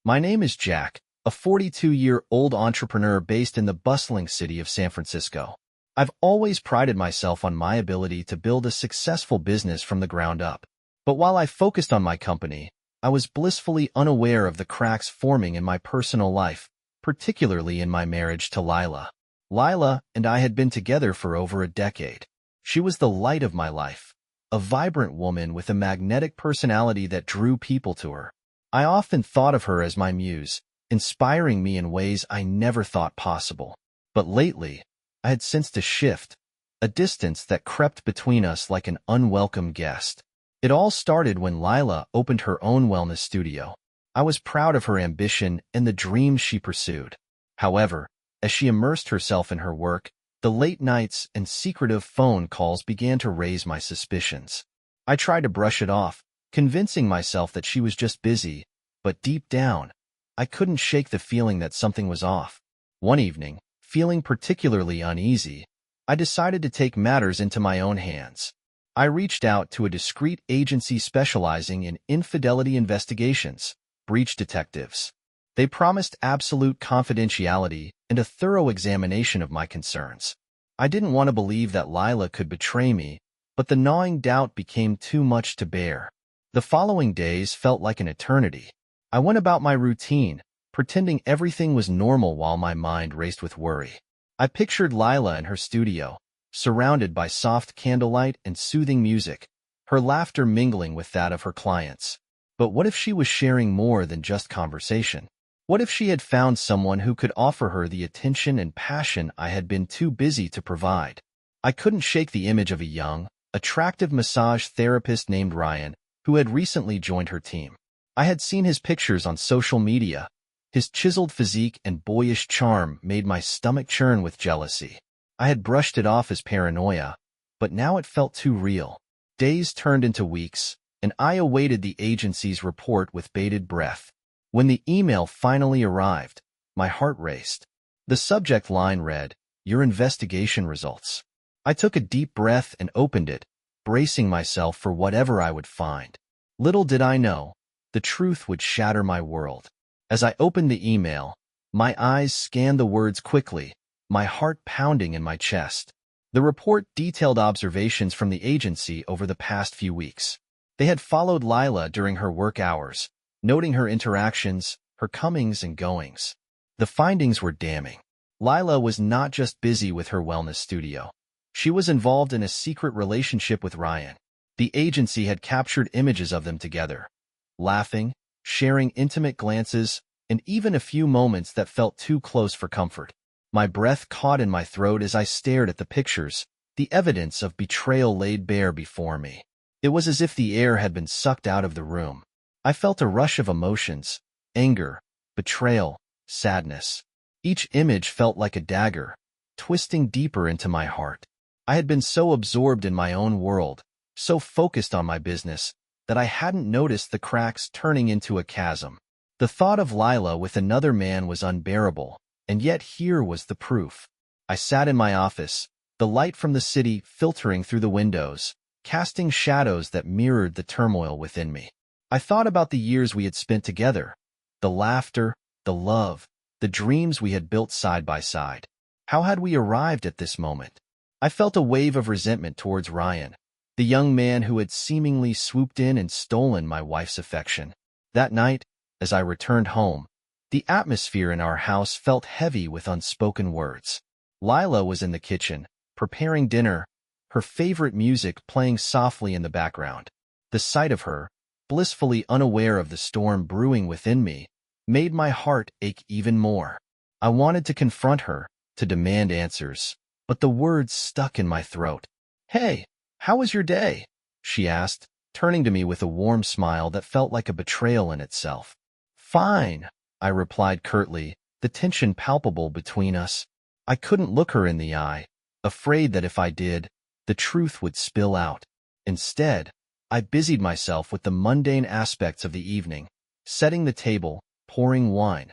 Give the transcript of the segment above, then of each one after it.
My name is Jack, a 42-year-old entrepreneur based in the bustling city of San Francisco. I've always prided myself on my ability to build a successful business from the ground up. But while I focused on my company, I was blissfully unaware of the cracks forming in my personal life, particularly in my marriage to Lila. Lila and I had been together for over a decade. She was the light of my life, a vibrant woman with a magnetic personality that drew people to her. I often thought of her as my muse, inspiring me in ways I never thought possible. But lately, I had sensed a shift, a distance that crept between us like an unwelcome guest. It all started when Lila opened her own wellness studio. I was proud of her ambition and the dreams she pursued. However, as she immersed herself in her work, the late nights and secretive phone calls began to raise my suspicions. I tried to brush it off, convincing myself that she was just busy, but deep down, I couldn't shake the feeling that something was off. One evening, feeling particularly uneasy, I decided to take matters into my own hands. I reached out to a discreet agency specializing in infidelity investigations, breach detectives. They promised absolute confidentiality and a thorough examination of my concerns. I didn't want to believe that Lila could betray me, but the gnawing doubt became too much to bear. The following days felt like an eternity. I went about my routine, pretending everything was normal while my mind raced with worry. I pictured Lila in her studio, surrounded by soft candlelight and soothing music, her laughter mingling with that of her clients. But what if she was sharing more than just conversation? What if she had found someone who could offer her the attention and passion I had been too busy to provide? I couldn't shake the image of a young, attractive massage therapist named Ryan, who had recently joined her team. I had seen his pictures on social media. His chiseled physique and boyish charm made my stomach churn with jealousy. I had brushed it off as paranoia, but now it felt too real. Days turned into weeks, and I awaited the agency's report with bated breath. When the email finally arrived, my heart raced. The subject line read, "Your investigation results." I took a deep breath and opened it, bracing myself for whatever I would find. Little did I know, the truth would shatter my world. As I opened the email, my eyes scanned the words quickly, my heart pounding in my chest. The report detailed observations from the agency over the past few weeks. They had followed Lila during her work hours, noting her interactions, her comings and goings. The findings were damning. Lila was not just busy with her wellness studio. She was involved in a secret relationship with Ryan. The agency had captured images of them together, laughing, sharing intimate glances, and even a few moments that felt too close for comfort. My breath caught in my throat as I stared at the pictures, the evidence of betrayal laid bare before me. It was as if the air had been sucked out of the room. I felt a rush of emotions, anger, betrayal, sadness. Each image felt like a dagger, twisting deeper into my heart. I had been so absorbed in my own world, so focused on my business, that I hadn't noticed the cracks turning into a chasm. The thought of Lila with another man was unbearable, and yet here was the proof. I sat in my office, the light from the city filtering through the windows, casting shadows that mirrored the turmoil within me. I thought about the years we had spent together, the laughter, the love, the dreams we had built side by side. How had we arrived at this moment? I felt a wave of resentment towards Ryan, the young man who had seemingly swooped in and stolen my wife's affection. That night, as I returned home, the atmosphere in our house felt heavy with unspoken words. Lila was in the kitchen, preparing dinner, her favorite music playing softly in the background. The sight of her, blissfully unaware of the storm brewing within me, made my heart ache even more. I wanted to confront her, to demand answers, but the words stuck in my throat. "Hey, how was your day?" she asked, turning to me with a warm smile that felt like a betrayal in itself. "Fine," I replied curtly, the tension palpable between us. I couldn't look her in the eye, afraid that if I did, the truth would spill out. Instead, I busied myself with the mundane aspects of the evening, setting the table, pouring wine,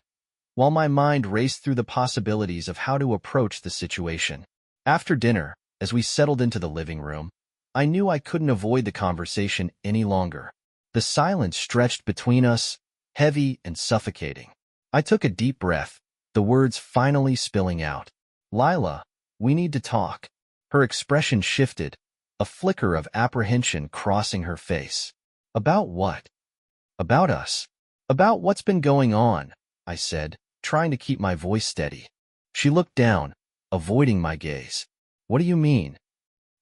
while my mind raced through the possibilities of how to approach the situation. After dinner, as we settled into the living room, I knew I couldn't avoid the conversation any longer. The silence stretched between us, heavy and suffocating. I took a deep breath, the words finally spilling out. Lila, we need to talk. Her expression shifted, a flicker of apprehension crossing her face. About what? About us. About what's been going on, I said, trying to keep my voice steady. She looked down, avoiding my gaze. What do you mean?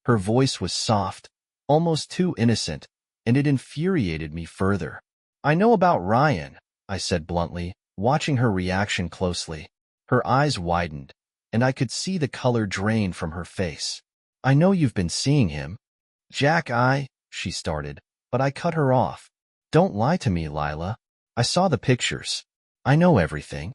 Her voice was soft, almost too innocent, and it infuriated me further. I know about Ryan, I said bluntly, watching her reaction closely. Her eyes widened, and I could see the color drain from her face. I know you've been seeing him. Jack, she started, but I cut her off. Don't lie to me, Lila. I saw the pictures. I know everything.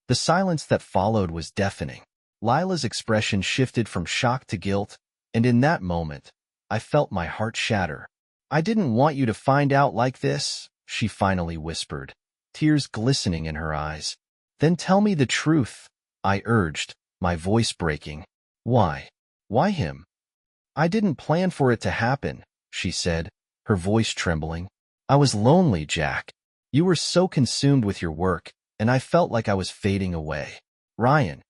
The silence that followed was deafening. Lila's expression shifted from shock to guilt, and in that moment, I felt my heart shatter. I didn't want you to find out like this, she finally whispered, tears glistening in her eyes. Then tell me the truth, I urged, my voice breaking. Why? Why him? I didn't plan for it to happen, she said, her voice trembling. I was lonely, Jack. You were so consumed with your work, and I felt like I was fading away. Ryan,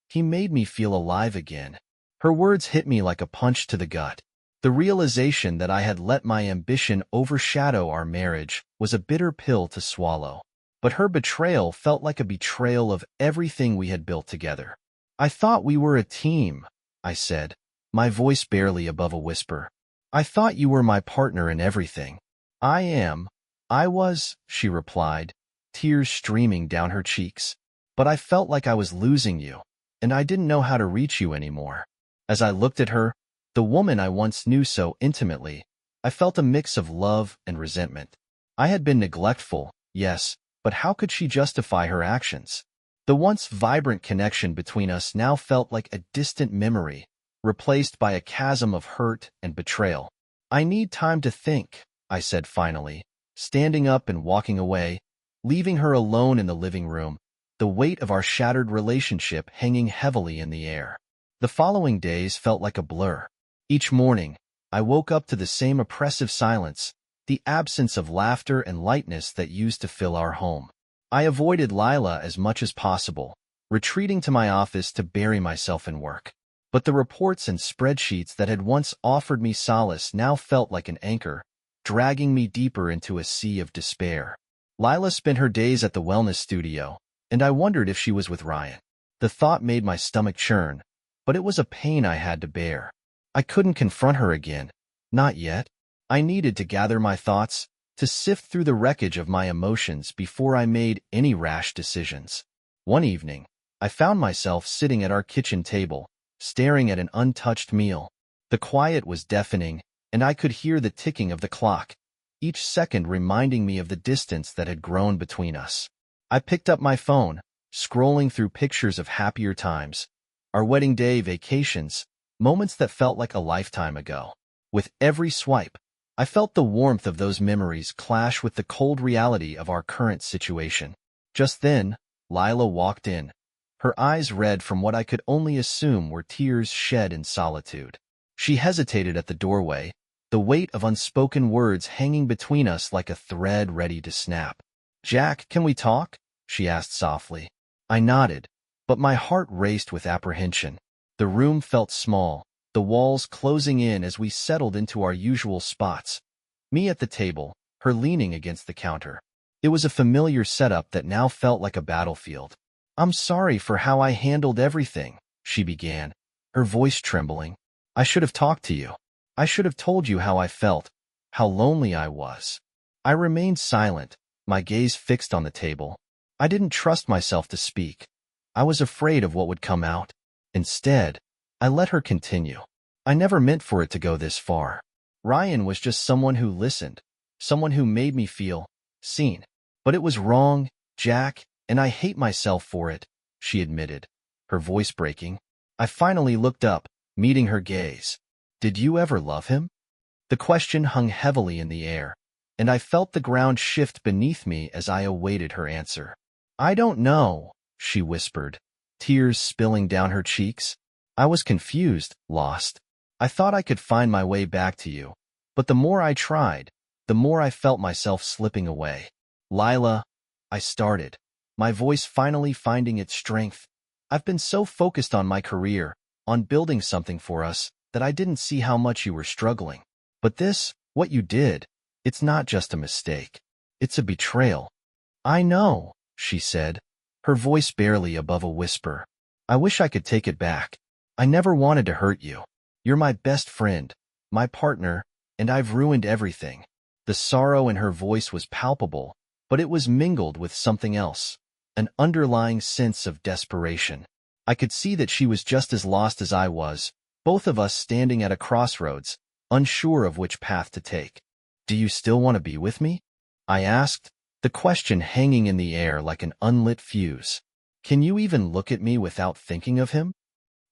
he made me feel alive again. Her words hit me like a punch to the gut. The realization that I had let my ambition overshadow our marriage was a bitter pill to swallow. But her betrayal felt like a betrayal of everything we had built together. I thought we were a team, I said, my voice barely above a whisper. I thought you were my partner in everything. I was, she replied, tears streaming down her cheeks. But I felt like I was losing you, and I didn't know how to reach you anymore. As I looked at her, the woman I once knew so intimately, I felt a mix of love and resentment. I had been neglectful, yes, but how could she justify her actions? The once vibrant connection between us now felt like a distant memory, replaced by a chasm of hurt and betrayal. I need time to think, I said finally, standing up and walking away, leaving her alone in the living room, the weight of our shattered relationship hanging heavily in the air. The following days felt like a blur. Each morning, I woke up to the same oppressive silence, the absence of laughter and lightness that used to fill our home. I avoided Lila as much as possible, retreating to my office to bury myself in work. But the reports and spreadsheets that had once offered me solace now felt like an anchor, dragging me deeper into a sea of despair. Lila spent her days at the wellness studio, and I wondered if she was with Ryan. The thought made my stomach churn, but it was a pain I had to bear. I couldn't confront her again. Not yet. I needed to gather my thoughts, to sift through the wreckage of my emotions before I made any rash decisions. One evening, I found myself sitting at our kitchen table, staring at an untouched meal. The quiet was deafening, and I could hear the ticking of the clock, each second reminding me of the distance that had grown between us. I picked up my phone, scrolling through pictures of happier times, our wedding day vacations, moments that felt like a lifetime ago. With every swipe, I felt the warmth of those memories clash with the cold reality of our current situation. Just then, Lila walked in, her eyes red from what I could only assume were tears shed in solitude. She hesitated at the doorway, the weight of unspoken words hanging between us like a thread ready to snap. Jack, can we talk? She asked softly. I nodded, but my heart raced with apprehension. The room felt small, the walls closing in as we settled into our usual spots. Me at the table, her leaning against the counter. It was a familiar setup that now felt like a battlefield. I'm sorry for how I handled everything, she began, her voice trembling. I should have talked to you. I should have told you how I felt, how lonely I was. I remained silent, my gaze fixed on the table. I didn't trust myself to speak. I was afraid of what would come out. Instead, I let her continue. I never meant for it to go this far. Ryan was just someone who listened, someone who made me feel seen. But it was wrong, Jack, and I hate myself for it, she admitted, her voice breaking. I finally looked up, meeting her gaze. Did you ever love him? The question hung heavily in the air, and I felt the ground shift beneath me as I awaited her answer. I don't know, she whispered, tears spilling down her cheeks. I was confused, lost. I thought I could find my way back to you, but the more I tried, the more I felt myself slipping away. Lila, I started, my voice finally finding its strength. I've been so focused on my career, on building something for us, that I didn't see how much you were struggling. But this, what you did, it's not just a mistake. It's a betrayal. I know, she said, her voice barely above a whisper. I wish I could take it back. I never wanted to hurt you. You're my best friend, my partner, and I've ruined everything. The sorrow in her voice was palpable, but it was mingled with something else, an underlying sense of desperation. I could see that she was just as lost as I was, both of us standing at a crossroads, unsure of which path to take. Do you still want to be with me? I asked, the question hanging in the air like an unlit fuse. Can you even look at me without thinking of him?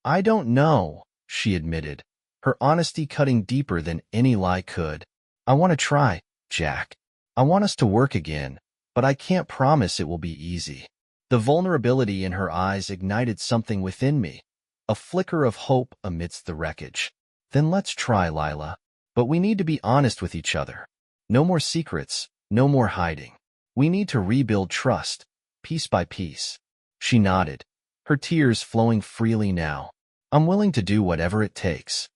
I don't know, she admitted, her honesty cutting deeper than any lie could. I want to try, Jack. I want us to work again, but I can't promise it will be easy. The vulnerability in her eyes ignited something within me, a flicker of hope amidst the wreckage. Then let's try, Lila. But we need to be honest with each other. No more secrets, no more hiding. We need to rebuild trust, piece by piece. She nodded, her tears flowing freely now. I'm willing to do whatever it takes.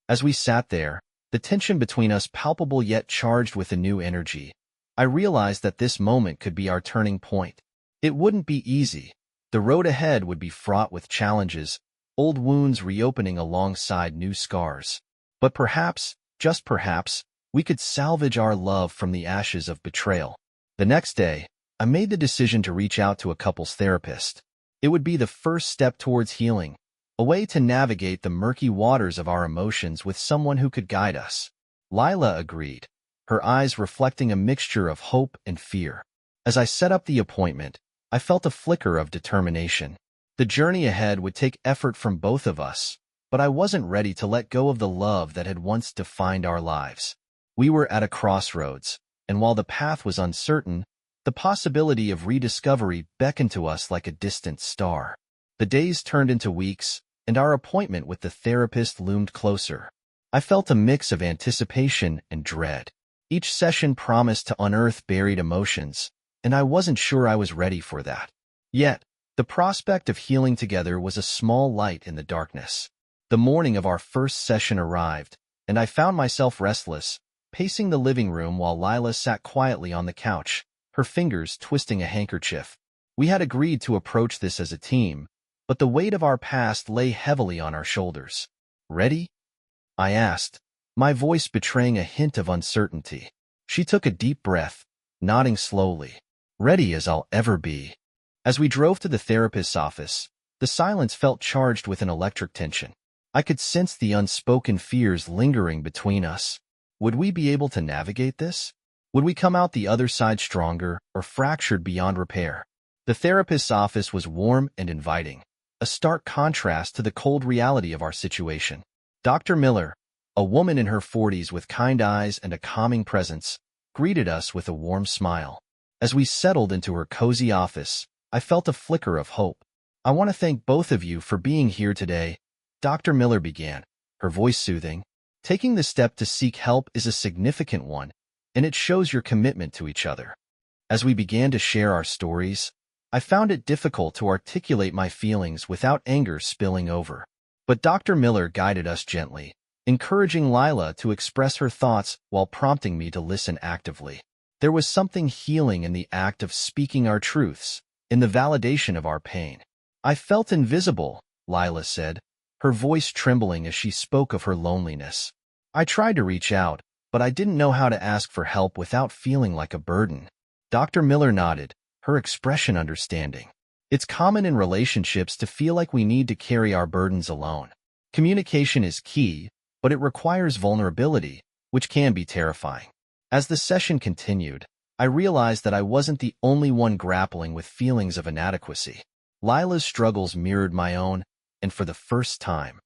As we sat there, the tension between us palpable yet charged with a new energy, I realized that this moment could be our turning point. It wouldn't be easy. The road ahead would be fraught with challenges, old wounds reopening alongside new scars. But perhaps, just perhaps, we could salvage our love from the ashes of betrayal. The next day, I made the decision to reach out to a couples therapist. It would be the first step towards healing, a way to navigate the murky waters of our emotions with someone who could guide us. Lila agreed, her eyes reflecting a mixture of hope and fear. As I set up the appointment, I felt a flicker of determination. The journey ahead would take effort from both of us, but I wasn't ready to let go of the love that had once defined our lives. We were at a crossroads, and while the path was uncertain, the possibility of rediscovery beckoned to us like a distant star. The days turned into weeks, and our appointment with the therapist loomed closer. I felt a mix of anticipation and dread. Each session promised to unearth buried emotions, and I wasn't sure I was ready for that. Yet, the prospect of healing together was a small light in the darkness. The morning of our first session arrived, and I found myself restless, pacing the living room while Lila sat quietly on the couch, her fingers twisting a handkerchief. We had agreed to approach this as a team, but the weight of our past lay heavily on our shoulders. Ready? I asked, my voice betraying a hint of uncertainty. She took a deep breath, nodding slowly. Ready as I'll ever be. As we drove to the therapist's office, the silence felt charged with an electric tension. I could sense the unspoken fears lingering between us. Would we be able to navigate this? Would we come out the other side stronger or fractured beyond repair? The therapist's office was warm and inviting, a stark contrast to the cold reality of our situation. Dr. Miller, a woman in her 40s with kind eyes and a calming presence, greeted us with a warm smile. As we settled into her cozy office, I felt a flicker of hope. I want to thank both of you for being here today, Dr. Miller began, her voice soothing. Taking the step to seek help is a significant one, and it shows your commitment to each other. As we began to share our stories, I found it difficult to articulate my feelings without anger spilling over. But Dr. Miller guided us gently, encouraging Lila to express her thoughts while prompting me to listen actively. There was something healing in the act of speaking our truths, in the validation of our pain. I felt invisible, Lila said, her voice trembling as she spoke of her loneliness. I tried to reach out, but I didn't know how to ask for help without feeling like a burden. Dr. Miller nodded, her expression understanding. It's common in relationships to feel like we need to carry our burdens alone. Communication is key, but it requires vulnerability, which can be terrifying. As the session continued, I realized that I wasn't the only one grappling with feelings of inadequacy. Lila's struggles mirrored my own, and for the first time,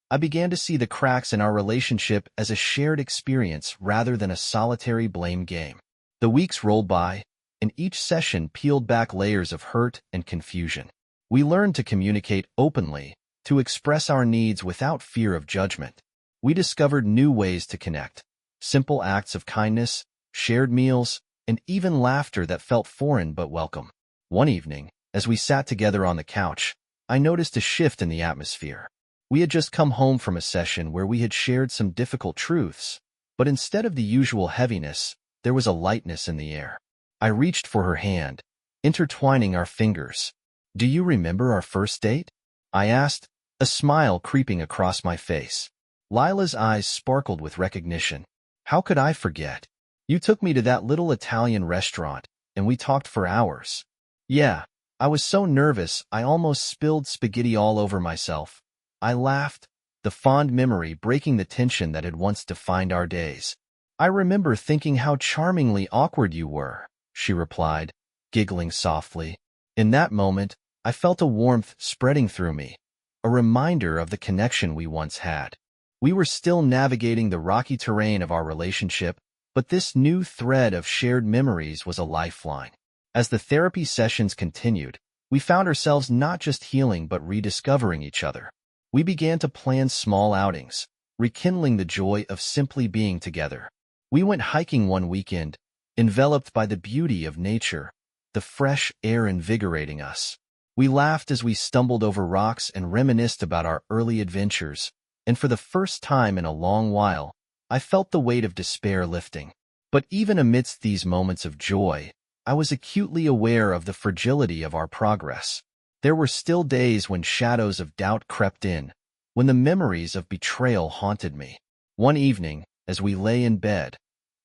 I began to see the cracks in our relationship as a shared experience rather than a solitary blame game. The weeks rolled by, and each session peeled back layers of hurt and confusion. We learned to communicate openly, to express our needs without fear of judgment. We discovered new ways to connect, simple acts of kindness, shared meals, and even laughter that felt foreign but welcome. One evening, as we sat together on the couch, I noticed a shift in the atmosphere. We had just come home from a session where we had shared some difficult truths, but instead of the usual heaviness, there was a lightness in the air. I reached for her hand, intertwining our fingers. "Do you remember our first date?" I asked, a smile creeping across my face. Lila's eyes sparkled with recognition. "How could I forget? You took me to that little Italian restaurant, and we talked for hours." "Yeah, I was so nervous I almost spilled spaghetti all over myself." I laughed, the fond memory breaking the tension that had once defined our days. "I remember thinking how charmingly awkward you were," she replied, giggling softly. In that moment, I felt a warmth spreading through me, a reminder of the connection we once had. We were still navigating the rocky terrain of our relationship, but this new thread of shared memories was a lifeline. As the therapy sessions continued, we found ourselves not just healing but rediscovering each other. We began to plan small outings, rekindling the joy of simply being together. We went hiking one weekend, enveloped by the beauty of nature, the fresh air invigorating us. We laughed as we stumbled over rocks and reminisced about our early adventures, and for the first time in a long while, I felt the weight of despair lifting. But even amidst these moments of joy, I was acutely aware of the fragility of our progress. There were still days when shadows of doubt crept in, when the memories of betrayal haunted me. One evening, as we lay in bed,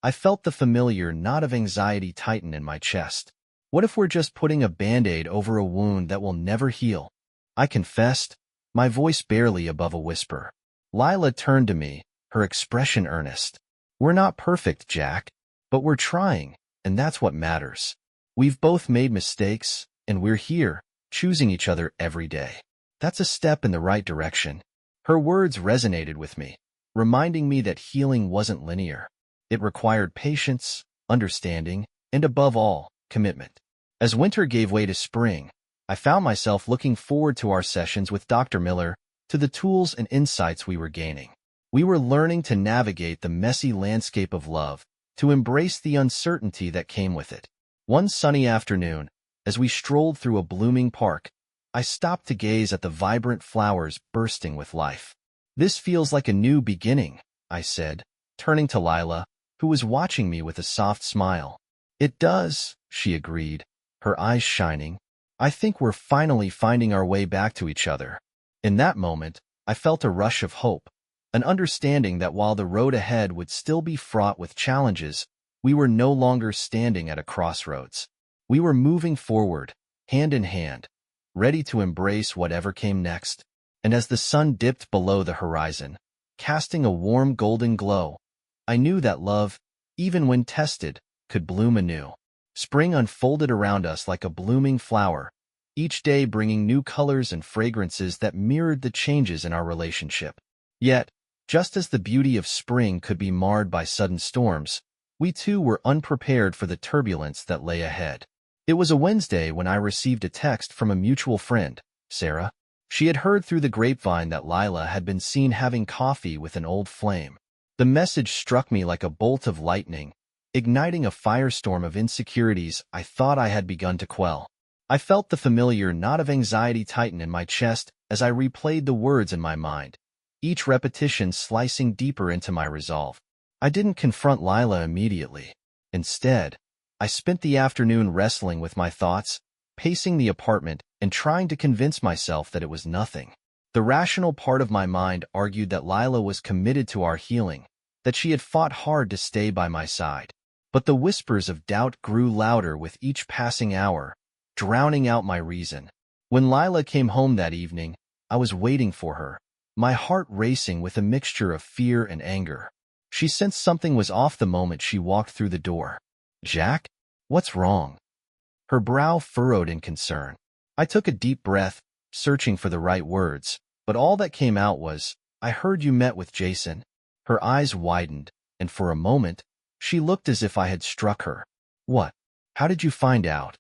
I felt the familiar knot of anxiety tighten in my chest. What if we're just putting a Band-Aid over a wound that will never heal? I confessed, my voice barely above a whisper. Lila turned to me, her expression earnest. "We're not perfect, Jack, but we're trying, and that's what matters. We've both made mistakes, and we're here, choosing each other every day. That's a step in the right direction." Her words resonated with me, reminding me that healing wasn't linear. It required patience, understanding, and above all, commitment. As winter gave way to spring, I found myself looking forward to our sessions with Dr. Miller, to the tools and insights we were gaining. We were learning to navigate the messy landscape of love, to embrace the uncertainty that came with it. One sunny afternoon, as we strolled through a blooming park, I stopped to gaze at the vibrant flowers bursting with life. "This feels like a new beginning," I said, turning to Lila, who was watching me with a soft smile. "It does," she agreed, her eyes shining. "I think we're finally finding our way back to each other." In that moment, I felt a rush of hope, an understanding that while the road ahead would still be fraught with challenges, we were no longer standing at a crossroads. We were moving forward, hand in hand, ready to embrace whatever came next. And as the sun dipped below the horizon, casting a warm golden glow, I knew that love, even when tested, could bloom anew. Spring unfolded around us like a blooming flower, each day bringing new colors and fragrances that mirrored the changes in our relationship. Yet, just as the beauty of spring could be marred by sudden storms, we too were unprepared for the turbulence that lay ahead. It was a Wednesday when I received a text from a mutual friend, Sarah. She had heard through the grapevine that Lila had been seen having coffee with an old flame. The message struck me like a bolt of lightning, igniting a firestorm of insecurities I thought I had begun to quell. I felt the familiar knot of anxiety tighten in my chest as I replayed the words in my mind, each repetition slicing deeper into my resolve. I didn't confront Lila immediately. Instead, I spent the afternoon wrestling with my thoughts, pacing the apartment and trying to convince myself that it was nothing. The rational part of my mind argued that Lila was committed to our healing, that she had fought hard to stay by my side. But the whispers of doubt grew louder with each passing hour, drowning out my reason. When Lila came home that evening, I was waiting for her, my heart racing with a mixture of fear and anger. She sensed something was off the moment she walked through the door. "Jack, what's wrong?" Her brow furrowed in concern. I took a deep breath, searching for the right words, but all that came out was, "I heard you met with Jason." Her eyes widened, and for a moment, she looked as if I had struck her. "What? How did you find out?"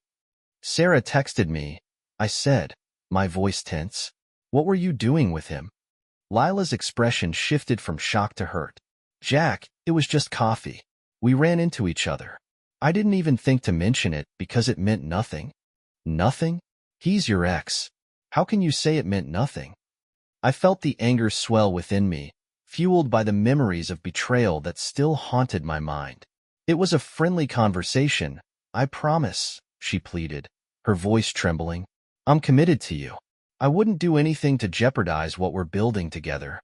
"Sarah texted me," I said, my voice tense. "What were you doing with him?" Lila's expression shifted from shock to hurt. "Jack, it was just coffee. We ran into each other. I didn't even think to mention it because it meant nothing." Nothing? He's your ex. How can you say it meant nothing? I felt the anger swell within me, fueled by the memories of betrayal that still haunted my mind. It was a friendly conversation, I promise, she pleaded, her voice trembling. I'm committed to you. I wouldn't do anything to jeopardize what we're building together.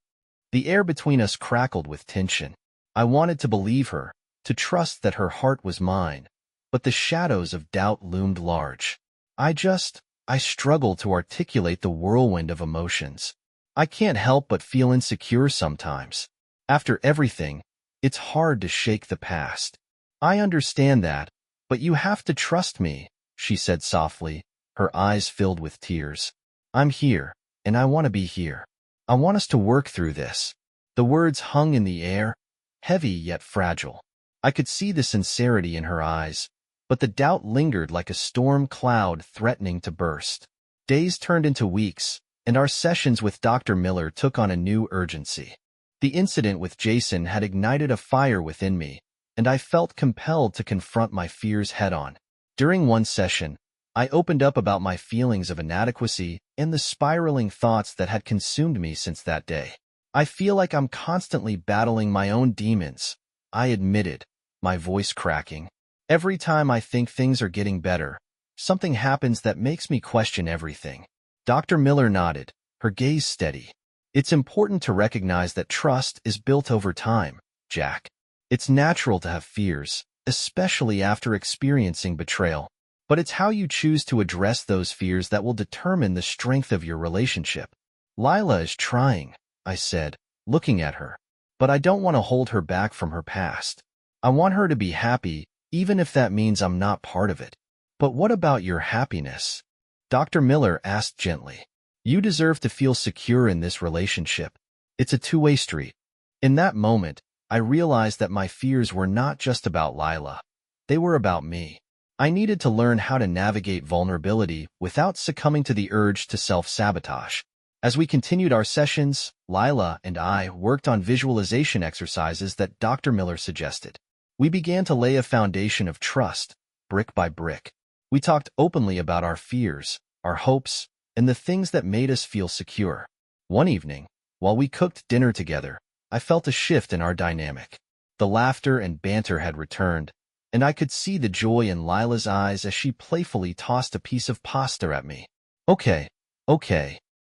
The air between us crackled with tension. I wanted to believe her, to trust that her heart was mine, but the shadows of doubt loomed large. I struggled to articulate the whirlwind of emotions. I can't help but feel insecure sometimes. After everything, it's hard to shake the past. I understand that, but you have to trust me, she said softly, her eyes filled with tears. I'm here, and I want to be here. I want us to work through this. The words hung in the air, heavy yet fragile. I could see the sincerity in her eyes, but the doubt lingered like a storm cloud threatening to burst. Days turned into weeks, and our sessions with Dr. Miller took on a new urgency. The incident with Jason had ignited a fire within me, and I felt compelled to confront my fears head-on. During one session, I opened up about my feelings of inadequacy and the spiraling thoughts that had consumed me since that day. I feel like I'm constantly battling my own demons, I admitted, my voice cracking. Every time I think things are getting better, something happens that makes me question everything. Dr. Miller nodded, her gaze steady. It's important to recognize that trust is built over time, Jack. It's natural to have fears, especially after experiencing betrayal. But it's how you choose to address those fears that will determine the strength of your relationship. Lila is trying, I said, looking at her. But I don't want to hold her back from her past. I want her to be happy, even if that means I'm not part of it. But what about your happiness? Dr. Miller asked gently. You deserve to feel secure in this relationship. It's a two-way street. In that moment, I realized that my fears were not just about Lila. They were about me. I needed to learn how to navigate vulnerability without succumbing to the urge to self-sabotage. As we continued our sessions, Lila and I worked on visualization exercises that Dr. Miller suggested. We began to lay a foundation of trust, brick by brick. We talked openly about our fears, our hopes, and the things that made us feel secure. One evening, while we cooked dinner together, I felt a shift in our dynamic. The laughter and banter had returned, and I could see the joy in Lila's eyes as she playfully tossed a piece of pasta at me. Okay,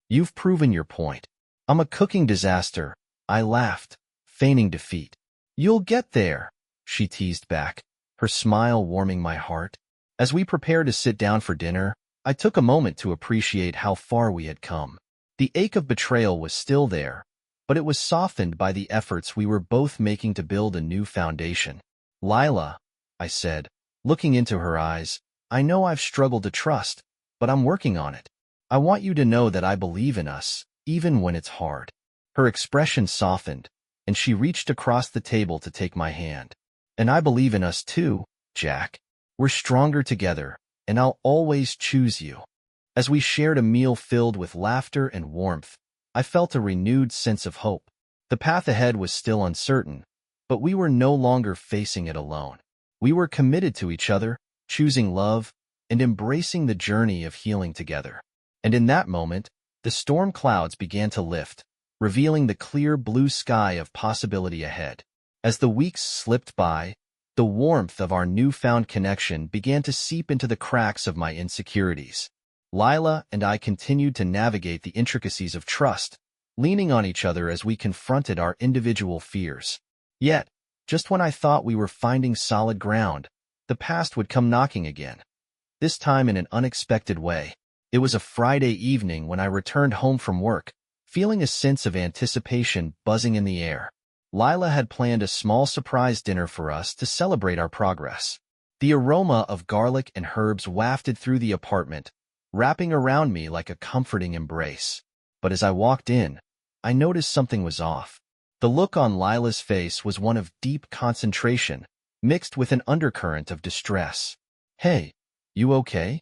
you've proven your point. I'm a cooking disaster, I laughed, feigning defeat. You'll get there, she teased back, her smile warming my heart. As we prepared to sit down for dinner, I took a moment to appreciate how far we had come. The ache of betrayal was still there, but it was softened by the efforts we were both making to build a new foundation. Lila, I said, looking into her eyes, I know I've struggled to trust, but I'm working on it. I want you to know that I believe in us, even when it's hard. Her expression softened, and she reached across the table to take my hand. And I believe in us too, Jack. We're stronger together, and I'll always choose you. As we shared a meal filled with laughter and warmth, I felt a renewed sense of hope. The path ahead was still uncertain, but we were no longer facing it alone. We were committed to each other, choosing love, and embracing the journey of healing together. And in that moment, the storm clouds began to lift, revealing the clear blue sky of possibility ahead. As the weeks slipped by, the warmth of our newfound connection began to seep into the cracks of my insecurities. Lila and I continued to navigate the intricacies of trust, leaning on each other as we confronted our individual fears. Yet, just when I thought we were finding solid ground, the past would come knocking again, this time in an unexpected way. It was a Friday evening when I returned home from work, feeling a sense of anticipation buzzing in the air. Lila had planned a small surprise dinner for us to celebrate our progress. The aroma of garlic and herbs wafted through the apartment, wrapping around me like a comforting embrace. But as I walked in, I noticed something was off. The look on Lila's face was one of deep concentration, mixed with an undercurrent of distress. Hey, you okay?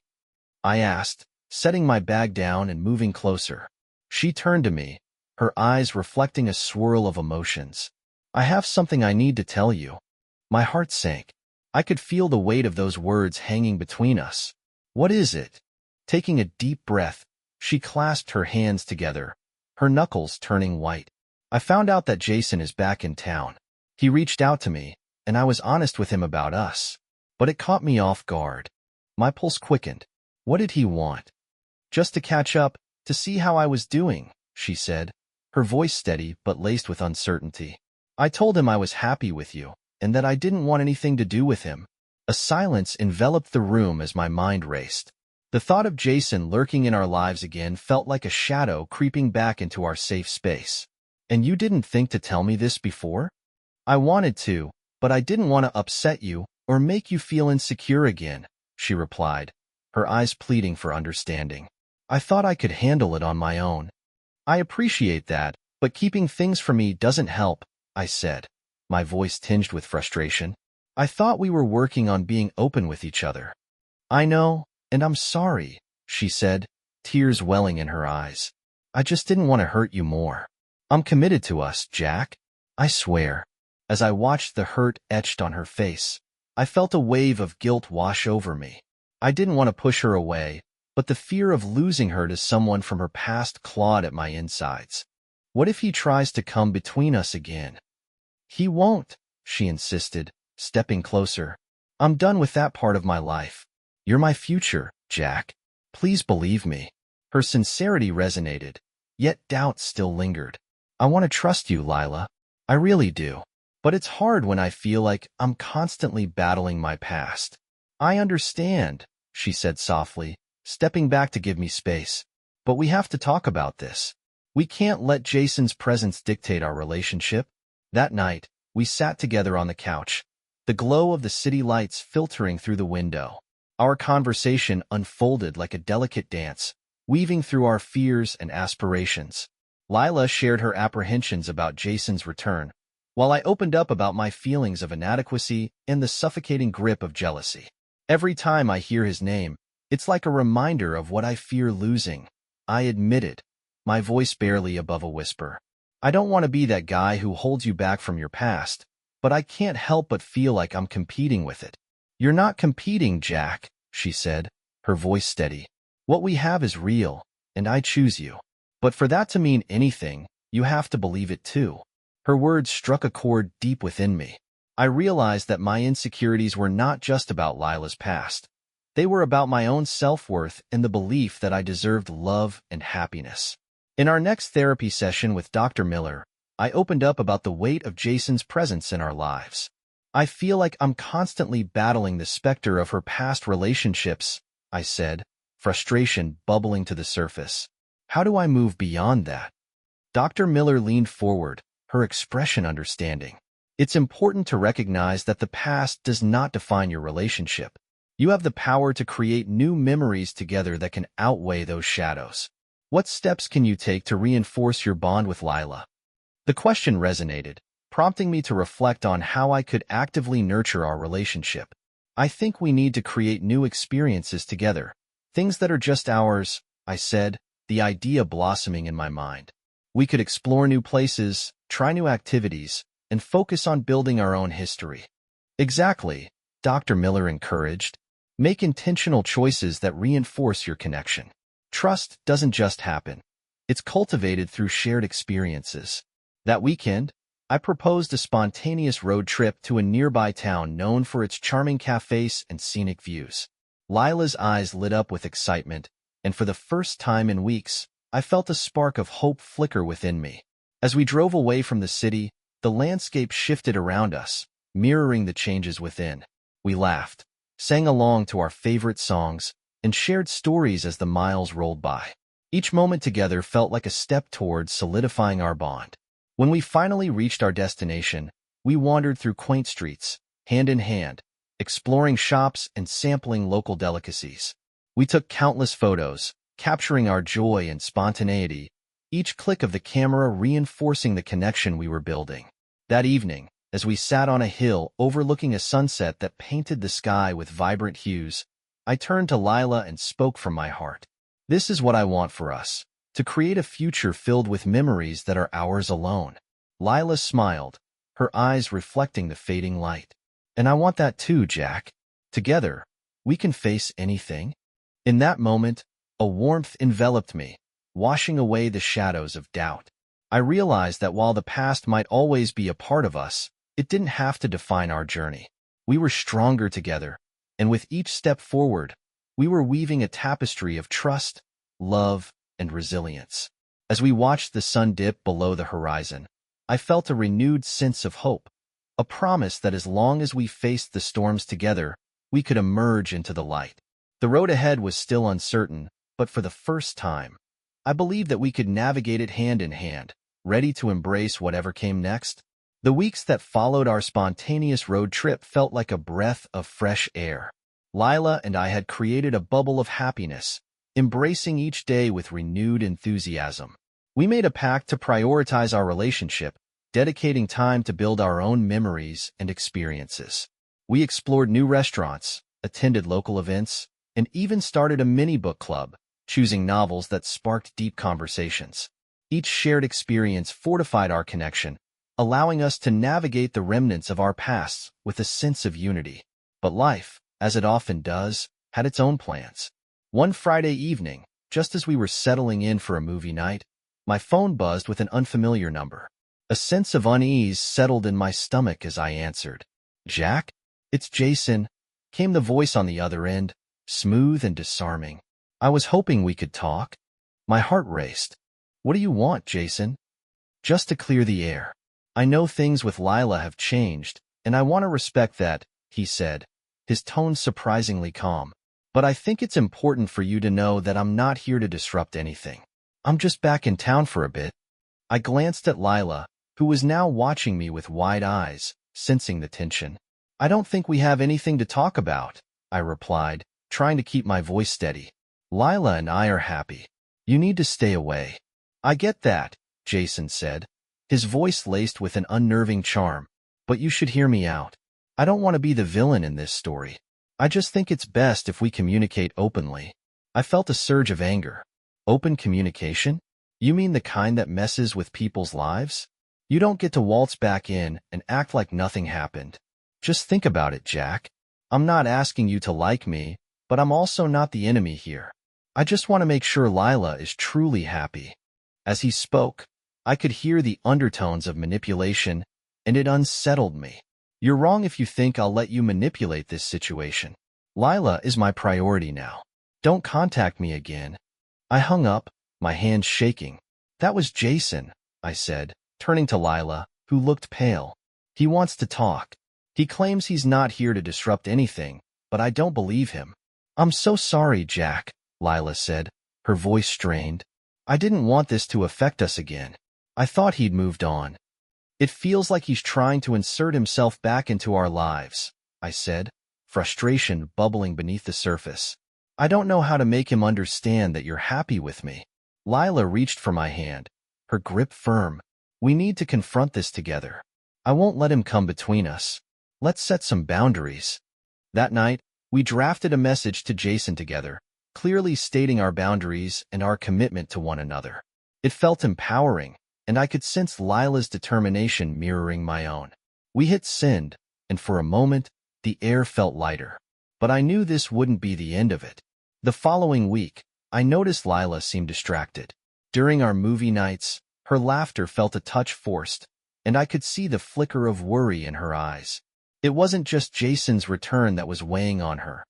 I asked, setting my bag down and moving closer. She turned to me, her eyes reflecting a swirl of emotions. I have something I need to tell you. My heart sank. I could feel the weight of those words hanging between us. What is it? Taking a deep breath, she clasped her hands together, her knuckles turning white. I found out that Jason is back in town. He reached out to me, and I was honest with him about us. But it caught me off guard. My pulse quickened. What did he want? Just to catch up, to see how I was doing, she said, her voice steady but laced with uncertainty. I told him I was happy with you, and that I didn't want anything to do with him. A silence enveloped the room as my mind raced. The thought of Jason lurking in our lives again felt like a shadow creeping back into our safe space. And you didn't think to tell me this before? I wanted to, but I didn't want to upset you or make you feel insecure again, she replied, her eyes pleading for understanding. I thought I could handle it on my own. I appreciate that, but keeping things from me doesn't help, I said, my voice tinged with frustration. I thought we were working on being open with each other. I know, and I'm sorry, she said, tears welling in her eyes. I just didn't want to hurt you more. I'm committed to us, Jack. I swear. As I watched the hurt etched on her face, I felt a wave of guilt wash over me. I didn't want to push her away, but the fear of losing her to someone from her past clawed at my insides. What if he tries to come between us again? He won't, she insisted, stepping closer. I'm done with that part of my life. You're my future, Jack. Please believe me. Her sincerity resonated, yet doubt still lingered. I want to trust you, Lila. I really do. But it's hard when I feel like I'm constantly battling my past. I understand, she said softly, stepping back to give me space. But we have to talk about this. We can't let Jason's presence dictate our relationship. That night, we sat together on the couch, the glow of the city lights filtering through the window. Our conversation unfolded like a delicate dance, weaving through our fears and aspirations. Lila shared her apprehensions about Jason's return, while I opened up about my feelings of inadequacy and the suffocating grip of jealousy. Every time I hear his name, it's like a reminder of what I fear losing. I admitted, my voice barely above a whisper. I don't want to be that guy who holds you back from your past, but I can't help but feel like I'm competing with it. You're not competing, Jack, she said, her voice steady. What we have is real, and I choose you. But for that to mean anything, you have to believe it too. Her words struck a chord deep within me. I realized that my insecurities were not just about Lila's past. They were about my own self-worth and the belief that I deserved love and happiness. In our next therapy session with Dr. Miller, I opened up about the weight of Jason's presence in our lives. I feel like I'm constantly battling the specter of her past relationships, I said, frustration bubbling to the surface. How do I move beyond that? Dr. Miller leaned forward, her expression understanding. It's important to recognize that the past does not define your relationship. You have the power to create new memories together that can outweigh those shadows. What steps can you take to reinforce your bond with Lila? The question resonated, prompting me to reflect on how I could actively nurture our relationship. I think we need to create new experiences together, things that are just ours, I said, the idea blossoming in my mind. We could explore new places, try new activities, and focus on building our own history. Exactly, Dr. Miller encouraged. Make intentional choices that reinforce your connection. Trust doesn't just happen. It's cultivated through shared experiences. That weekend, I proposed a spontaneous road trip to a nearby town known for its charming cafes and scenic views. Lila's eyes lit up with excitement, and for the first time in weeks, I felt a spark of hope flicker within me. As we drove away from the city, the landscape shifted around us, mirroring the changes within. We laughed, sang along to our favorite songs, and shared stories as the miles rolled by. Each moment together felt like a step towards solidifying our bond. When we finally reached our destination, we wandered through quaint streets, hand in hand, exploring shops and sampling local delicacies. We took countless photos, capturing our joy and spontaneity, each click of the camera reinforcing the connection we were building. That evening, as we sat on a hill overlooking a sunset that painted the sky with vibrant hues, I turned to Lila and spoke from my heart. This is what I want for us, to create a future filled with memories that are ours alone. Lila smiled, her eyes reflecting the fading light. And I want that too, Jack. Together, we can face anything. In that moment, A warmth enveloped me, washing away the shadows of doubt. I realized that while the past might always be a part of us, it didn't have to define our journey. We were stronger together, and with each step forward, we were weaving a tapestry of trust, love, and resilience. As we watched the sun dip below the horizon, I felt a renewed sense of hope, a promise that as long as we faced the storms together, we could emerge into the light. The road ahead was still uncertain, but for the first time, I believed that we could navigate it hand in hand, ready to embrace whatever came next. The weeks that followed our spontaneous road trip felt like a breath of fresh air. Lila and I had created a bubble of happiness, embracing each day with renewed enthusiasm. We made a pact to prioritize our relationship, dedicating time to build our own memories and experiences. We explored new restaurants, attended local events, and even started a mini book club, choosing novels that sparked deep conversations. Each shared experience fortified our connection, allowing us to navigate the remnants of our pasts with a sense of unity. But life, as it often does, had its own plans. One Friday evening, just as we were settling in for a movie night, my phone buzzed with an unfamiliar number. A sense of unease settled in my stomach as I answered. "Jack? It's Jason," came the voice on the other end, smooth and disarming. "I was hoping we could talk." My heart raced. "What do you want, Jason?" "Just to clear the air. I know things with Lila have changed, and I want to respect that," he said, his tone surprisingly calm. "But I think it's important for you to know that I'm not here to disrupt anything. I'm just back in town for a bit." I glanced at Lila, who was now watching me with wide eyes, sensing the tension. "I don't think we have anything to talk about," I replied, trying to keep my voice steady. "Lila and I are happy. You need to stay away." "I get that," Jason said, his voice laced with an unnerving charm. "But you should hear me out. I don't want to be the villain in this story. I just think it's best if we communicate openly." I felt a surge of anger. Open communication? You mean the kind that messes with people's lives? You don't get to waltz back in and act like nothing happened. Just think about it, Jack. I'm not asking you to like me, but I'm also not the enemy here. I just want to make sure Lila is truly happy. As he spoke, I could hear the undertones of manipulation, and it unsettled me. "You're wrong if you think I'll let you manipulate this situation. Lila is my priority now. Don't contact me again." I hung up, my hands shaking. "That was Jason," I said, turning to Lila, who looked pale. "He wants to talk. He claims he's not here to disrupt anything, but I don't believe him." "I'm so sorry, Jack," Lila said, her voice strained. "I didn't want this to affect us again. I thought he'd moved on." "It feels like he's trying to insert himself back into our lives," I said, frustration bubbling beneath the surface. "I don't know how to make him understand that you're happy with me." Lila reached for my hand, her grip firm. "We need to confront this together. I won't let him come between us. Let's set some boundaries." That night, we drafted a message to Jason together, clearly stating our boundaries and our commitment to one another. It felt empowering, and I could sense Lila's determination mirroring my own. We hit send, and for a moment, the air felt lighter. But I knew this wouldn't be the end of it. The following week, I noticed Lila seemed distracted. During our movie nights, her laughter felt a touch forced, and I could see the flicker of worry in her eyes. It wasn't just Jason's return that was weighing on her.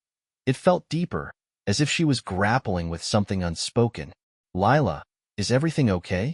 It felt deeper, as if she was grappling with something unspoken. "Lila, is everything okay?"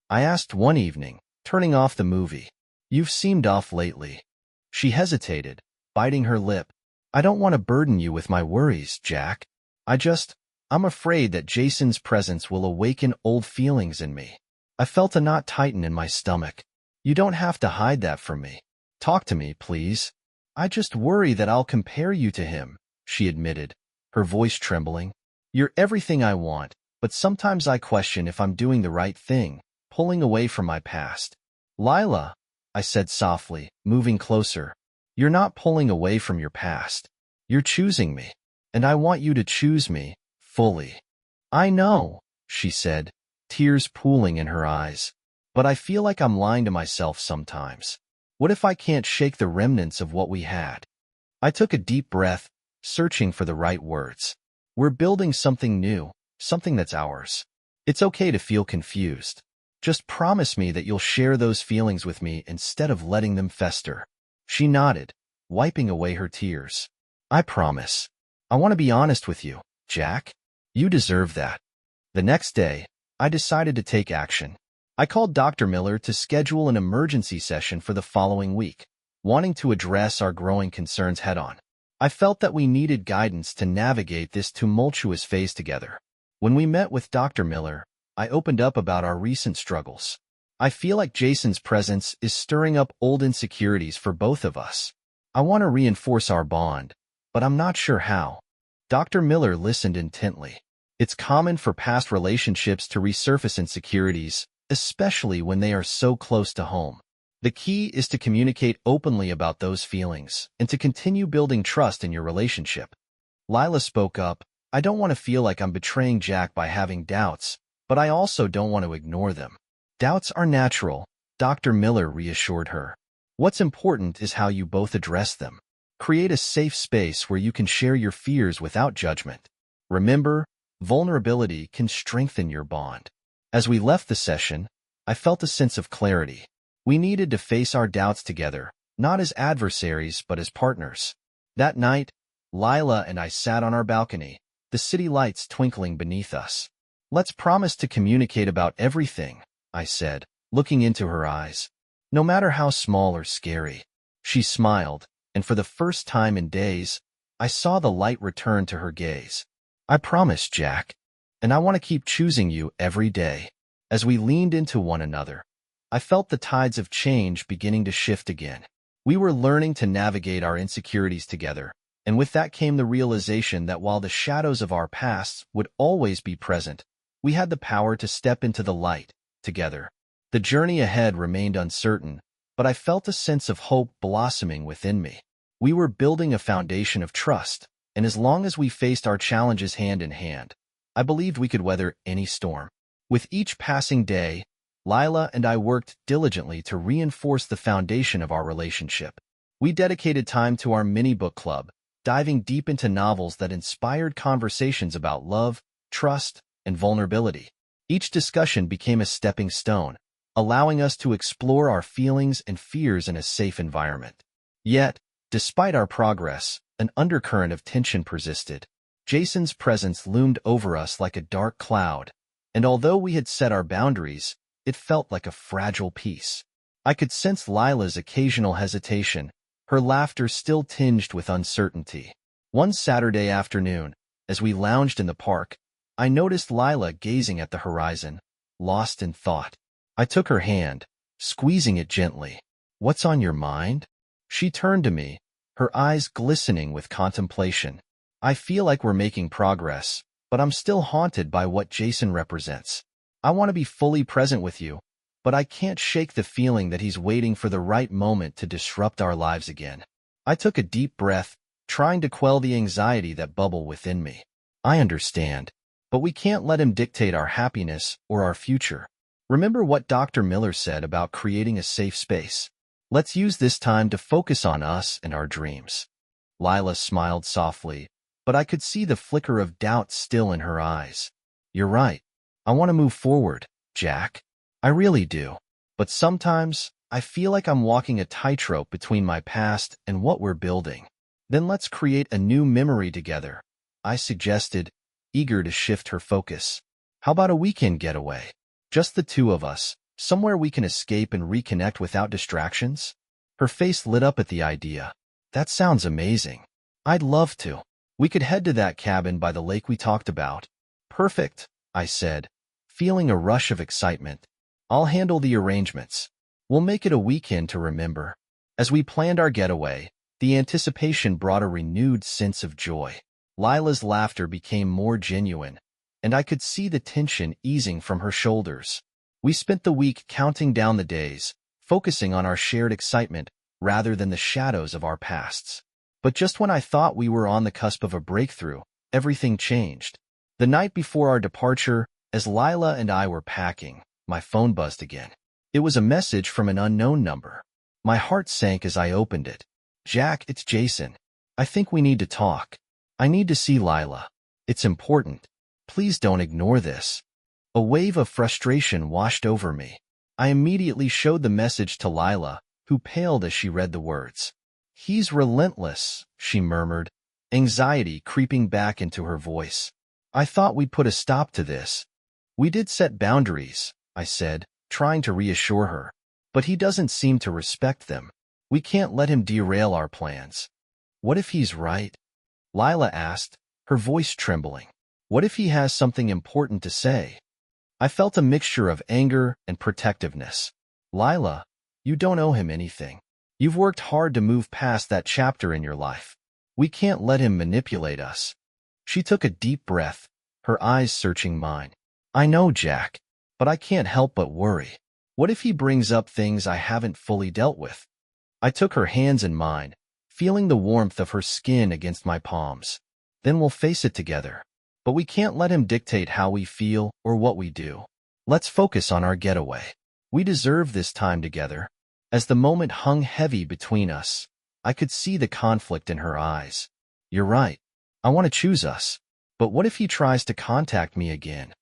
I asked one evening, turning off the movie. "You've seemed off lately." She hesitated, biting her lip. "I don't want to burden you with my worries, Jack. I'm afraid that Jason's presence will awaken old feelings in me." I felt a knot tighten in my stomach. "You don't have to hide that from me. Talk to me, please." "I just worry that I'll compare you to him," she admitted, her voice trembling. "You're everything I want, but sometimes I question if I'm doing the right thing, pulling away from my past." "Lila," I said softly, moving closer, "you're not pulling away from your past. You're choosing me, and I want you to choose me, fully." "I know," she said, tears pooling in her eyes, "but I feel like I'm lying to myself sometimes. What if I can't shake the remnants of what we had?" I took a deep breath, searching for the right words. "We're building something new, something that's ours. It's okay to feel confused. Just promise me that you'll share those feelings with me instead of letting them fester. She nodded, wiping away her tears. I promise. I want to be honest with you, Jack. You deserve that. The next day, I decided to take action. I called Dr. Miller to schedule an emergency session for the following week, wanting to address our growing concerns head-on. I felt that we needed guidance to navigate this tumultuous phase together. When we met with Dr. Miller, I opened up about our recent struggles. I feel like Jason's presence is stirring up old insecurities for both of us. I want to reinforce our bond, but I'm not sure how. Dr. Miller listened intently. It's common for past relationships to resurface insecurities, especially when they are so close to home. The key is to communicate openly about those feelings and to continue building trust in your relationship. Lila spoke up. I don't want to feel like I'm betraying Jack by having doubts, but I also don't want to ignore them. Doubts are natural, Dr. Miller reassured her. What's important is how you both address them. Create a safe space where you can share your fears without judgment. Remember, vulnerability can strengthen your bond. As we left the session, I felt a sense of clarity. We needed to face our doubts together, not as adversaries but as partners. That night, Lila and I sat on our balcony, the city lights twinkling beneath us. Let's promise to communicate about everything, I said, looking into her eyes. No matter how small or scary. She smiled, and for the first time in days, I saw the light return to her gaze. I promise, Jack, and I want to keep choosing you every day. As we leaned into one another, I felt the tides of change beginning to shift again. We were learning to navigate our insecurities together, and with that came the realization that while the shadows of our pasts would always be present, we had the power to step into the light, together. The journey ahead remained uncertain, but I felt a sense of hope blossoming within me. We were building a foundation of trust, and as long as we faced our challenges hand in hand, I believed we could weather any storm. With each passing day, Lila and I worked diligently to reinforce the foundation of our relationship. We dedicated time to our mini-book club, diving deep into novels that inspired conversations about love, trust, and vulnerability. Each discussion became a stepping stone, allowing us to explore our feelings and fears in a safe environment. Yet, despite our progress, an undercurrent of tension persisted. Jason's presence loomed over us like a dark cloud, and although we had set our boundaries, it felt like a fragile piece. I could sense Lila's occasional hesitation, her laughter still tinged with uncertainty. One Saturday afternoon, as we lounged in the park, I noticed Lila gazing at the horizon, lost in thought. I took her hand, squeezing it gently. "What's on your mind?" She turned to me, her eyes glistening with contemplation. "I feel like we're making progress, but I'm still haunted by what Jason represents. I want to be fully present with you, but I can't shake the feeling that he's waiting for the right moment to disrupt our lives again." I took a deep breath, trying to quell the anxiety that bubbled within me. "I understand, but we can't let him dictate our happiness or our future. Remember what Dr. Miller said about creating a safe space. Let's use this time to focus on us and our dreams." Lila smiled softly, but I could see the flicker of doubt still in her eyes. "You're right. I want to move forward, Jack. I really do. But sometimes, I feel like I'm walking a tightrope between my past and what we're building." "Then let's create a new memory together," I suggested, eager to shift her focus. "How about a weekend getaway? Just the two of us, somewhere we can escape and reconnect without distractions?" Her face lit up at the idea. "That sounds amazing. I'd love to. We could head to that cabin by the lake we talked about." "Perfect," I said, feeling a rush of excitement. "I'll handle the arrangements. We'll make it a weekend to remember." As we planned our getaway, the anticipation brought a renewed sense of joy. Lila's laughter became more genuine, and I could see the tension easing from her shoulders. We spent the week counting down the days, focusing on our shared excitement rather than the shadows of our pasts. But just when I thought we were on the cusp of a breakthrough, everything changed. The night before our departure, as Lila and I were packing, my phone buzzed again. It was a message from an unknown number. My heart sank as I opened it. "Jack, it's Jason. I think we need to talk. I need to see Lila. It's important." Please don't ignore this. A wave of frustration washed over me. I immediately showed the message to Lila, who paled as she read the words. He's relentless, she murmured, anxiety creeping back into her voice. I thought we'd put a stop to this. We did set boundaries, I said, trying to reassure her. But he doesn't seem to respect them. We can't let him derail our plans. What if he's right? Lila asked, her voice trembling. What if he has something important to say? I felt a mixture of anger and protectiveness. Lila, you don't owe him anything. You've worked hard to move past that chapter in your life. We can't let him manipulate us. She took a deep breath, her eyes searching mine. I know, Jack, but I can't help but worry. What if he brings up things I haven't fully dealt with? I took her hands in mine, feeling the warmth of her skin against my palms. Then we'll face it together. But we can't let him dictate how we feel or what we do. Let's focus on our getaway. We deserve this time together. As the moment hung heavy between us, I could see the conflict in her eyes. You're right. I want to choose us. But what if he tries to contact me again?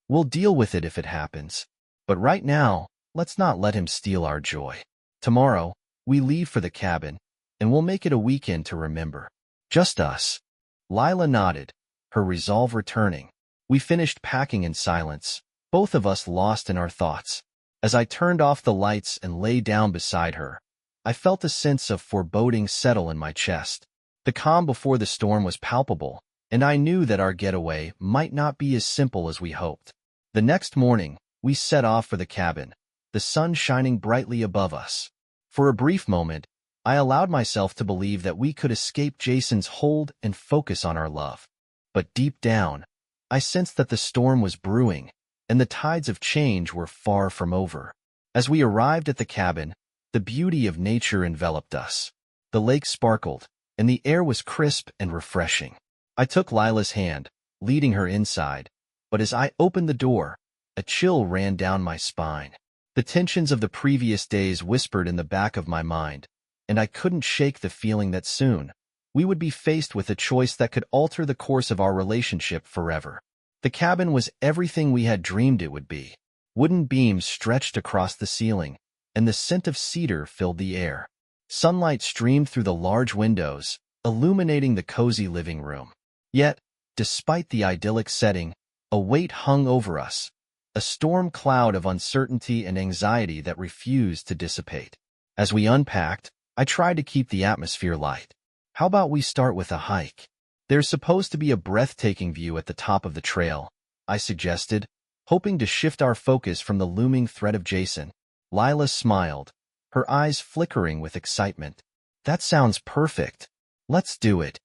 We'll deal with it if it happens. But right now, let's not let him steal our joy. Tomorrow, we leave for the cabin, and we'll make it a weekend to remember. Just us. Lila nodded, her resolve returning. We finished packing in silence, both of us lost in our thoughts. As I turned off the lights and lay down beside her, I felt a sense of foreboding settle in my chest. The calm before the storm was palpable, and I knew that our getaway might not be as simple as we hoped. The next morning, we set off for the cabin, the sun shining brightly above us. For a brief moment, I allowed myself to believe that we could escape Jason's hold and focus on our love. But deep down, I sensed that the storm was brewing, and the tides of change were far from over. As we arrived at the cabin, the beauty of nature enveloped us. The lake sparkled, and the air was crisp and refreshing. I took Lila's hand, leading her inside, but as I opened the door, a chill ran down my spine. The tensions of the previous days whispered in the back of my mind, and I couldn't shake the feeling that soon we would be faced with a choice that could alter the course of our relationship forever. The cabin was everything we had dreamed it would be. Wooden beams stretched across the ceiling, and the scent of cedar filled the air. Sunlight streamed through the large windows, illuminating the cozy living room. Yet, despite the idyllic setting, a weight hung over us, a storm cloud of uncertainty and anxiety that refused to dissipate. As we unpacked, I tried to keep the atmosphere light. How about we start with a hike? There's supposed to be a breathtaking view at the top of the trail, I suggested, hoping to shift our focus from the looming threat of Jason. Lila smiled, her eyes flickering with excitement. That sounds perfect. Let's do it.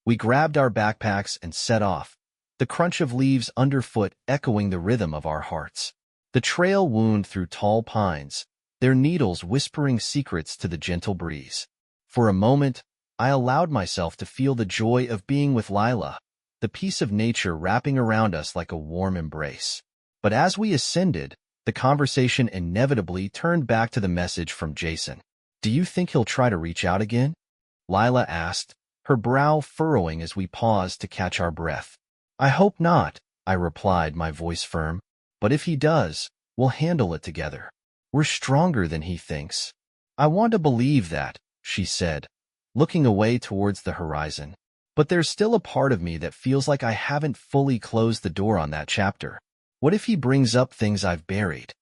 We grabbed our backpacks and set off, the crunch of leaves underfoot echoing the rhythm of our hearts. The trail wound through tall pines, their needles whispering secrets to the gentle breeze. For a moment, I allowed myself to feel the joy of being with Lila, the peace of nature wrapping around us like a warm embrace. But as we ascended, the conversation inevitably turned back to the message from Jason. Do you think he'll try to reach out again? Lila asked, her brow furrowing as we paused to catch our breath. I hope not, I replied, my voice firm. But if he does, we'll handle it together. We're stronger than he thinks. I want to believe that, she said, looking away towards the horizon. But there's still a part of me that feels like I haven't fully closed the door on that chapter. What if he brings up things I've buried?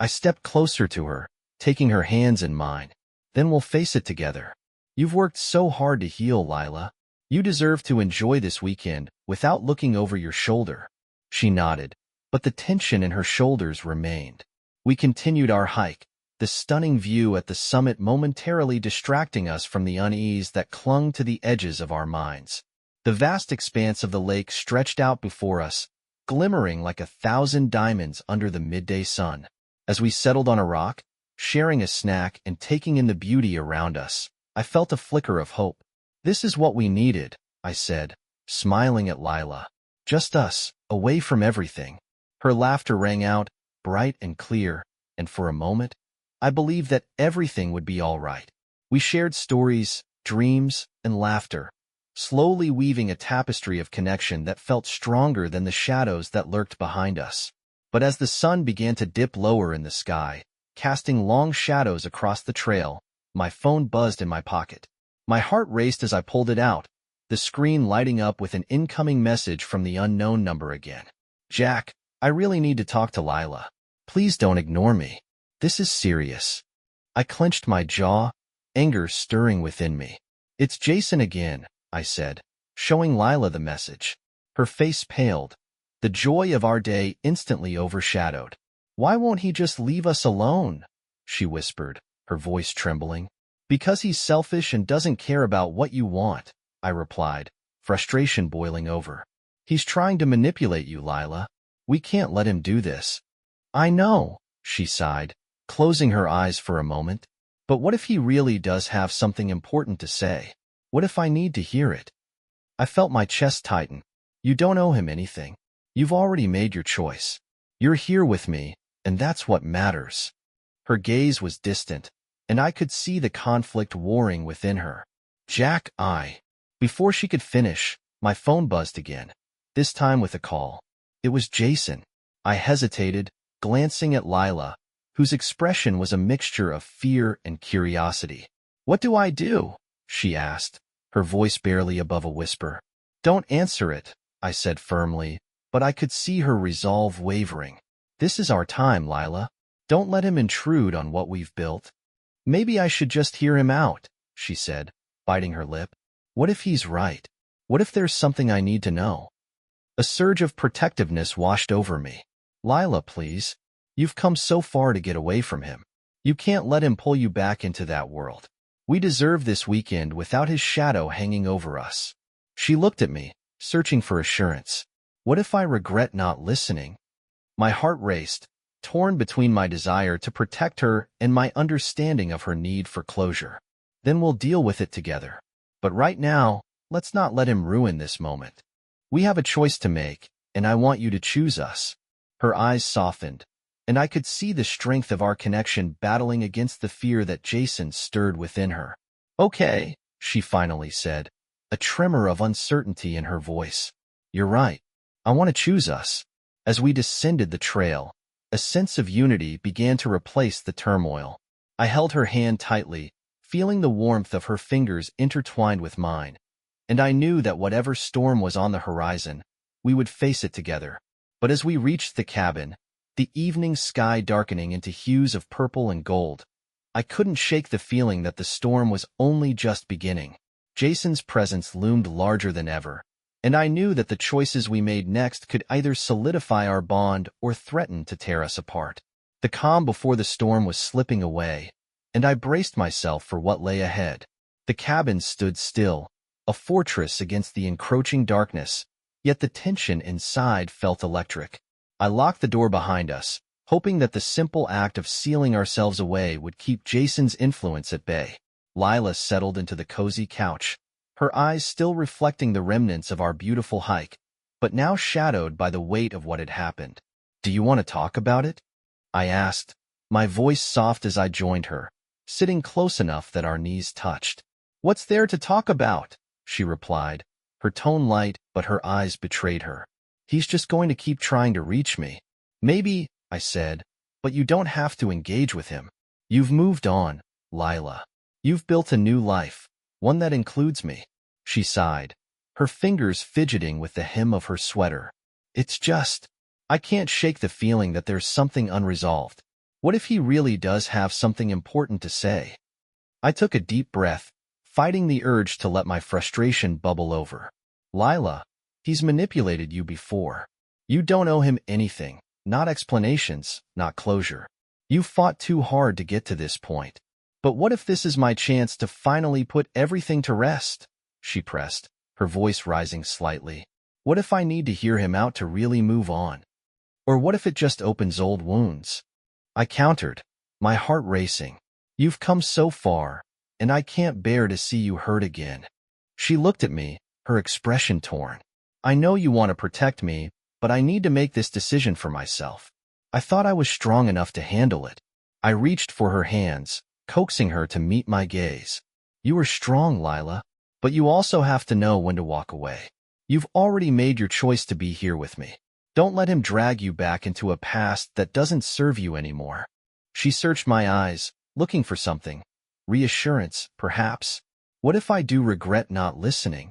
I stepped closer to her, taking her hands in mine. Then we'll face it together. You've worked so hard to heal, Lila. You deserve to enjoy this weekend without looking over your shoulder. She nodded, but the tension in her shoulders remained. We continued our hike, the stunning view at the summit momentarily distracting us from the unease that clung to the edges of our minds. The vast expanse of the lake stretched out before us, glimmering like 1,000 diamonds under the midday sun. As we settled on a rock, sharing a snack and taking in the beauty around us, I felt a flicker of hope. This is what we needed, I said, smiling at Lila. Just us, away from everything. Her laughter rang out, bright and clear, and for a moment, I believed that everything would be all right. We shared stories, dreams, and laughter, slowly weaving a tapestry of connection that felt stronger than the shadows that lurked behind us. But as the sun began to dip lower in the sky, casting long shadows across the trail, my phone buzzed in my pocket. My heart raced as I pulled it out, the screen lighting up with an incoming message from the unknown number again. Jack, I really need to talk to Lila. Please don't ignore me. This is serious. I clenched my jaw, anger stirring within me. It's Jason again, I said, showing Lila the message. Her face paled. The joy of our day instantly overshadowed. Why won't he just leave us alone? She whispered, her voice trembling. Because he's selfish and doesn't care about what you want, I replied, frustration boiling over. He's trying to manipulate you, Lila. We can't let him do this. I know, she sighed, closing her eyes for a moment. But what if he really does have something important to say? What if I need to hear it? I felt my chest tighten. You don't owe him anything. You've already made your choice. You're here with me, and that's what matters. Her gaze was distant, and I could see the conflict warring within her. Jack, Before she could finish, my phone buzzed again, this time with a call. It was Jason. I hesitated, glancing at Lila, whose expression was a mixture of fear and curiosity. What do I do? She asked, her voice barely above a whisper. Don't answer it, I said firmly, but I could see her resolve wavering. This is our time, Lila. Don't let him intrude on what we've built. Maybe I should just hear him out, she said, biting her lip. What if he's right? What if there's something I need to know? A surge of protectiveness washed over me. Lila, please. You've come so far to get away from him. You can't let him pull you back into that world. We deserve this weekend without his shadow hanging over us. She looked at me, searching for assurance. What if I regret not listening? My heart raced, torn between my desire to protect her and my understanding of her need for closure. Then we'll deal with it together. But right now, let's not let him ruin this moment. We have a choice to make, and I want you to choose us. Her eyes softened, and I could see the strength of our connection battling against the fear that Jason stirred within her. Okay, she finally said, a tremor of uncertainty in her voice. You're right. I want to choose us. As we descended the trail, a sense of unity began to replace the turmoil. I held her hand tightly, feeling the warmth of her fingers intertwined with mine, and I knew that whatever storm was on the horizon, we would face it together. But as we reached the cabin, the evening sky darkening into hues of purple and gold, I couldn't shake the feeling that the storm was only just beginning. Jason's presence loomed larger than ever, and I knew that the choices we made next could either solidify our bond or threaten to tear us apart. The calm before the storm was slipping away, and I braced myself for what lay ahead. The cabin stood still, a fortress against the encroaching darkness, yet the tension inside felt electric. I locked the door behind us, hoping that the simple act of sealing ourselves away would keep Jason's influence at bay. Lila settled into the cozy couch, her eyes still reflecting the remnants of our beautiful hike, but now shadowed by the weight of what had happened. Do you want to talk about it? I asked, my voice soft as I joined her, sitting close enough that our knees touched. What's there to talk about? She replied, her tone light, but her eyes betrayed her. He's just going to keep trying to reach me. Maybe, I said, but you don't have to engage with him. You've moved on, Lila. You've built a new life, one that includes me. She sighed, her fingers fidgeting with the hem of her sweater. It's just, I can't shake the feeling that there's something unresolved. What if he really does have something important to say? I took a deep breath, fighting the urge to let my frustration bubble over. Lila, he's manipulated you before. You don't owe him anything, not explanations, not closure. You fought too hard to get to this point. But what if this is my chance to finally put everything to rest? She pressed, her voice rising slightly. What if I need to hear him out to really move on? Or what if it just opens old wounds? I countered, my heart racing. You've come so far, and I can't bear to see you hurt again. She looked at me, her expression torn. I know you want to protect me, but I need to make this decision for myself. I thought I was strong enough to handle it. I reached for her hands, coaxing her to meet my gaze. You are strong, Lila. But you also have to know when to walk away. You've already made your choice to be here with me. Don't let him drag you back into a past that doesn't serve you anymore. She searched my eyes, looking for something. Reassurance, perhaps. What if I do regret not listening?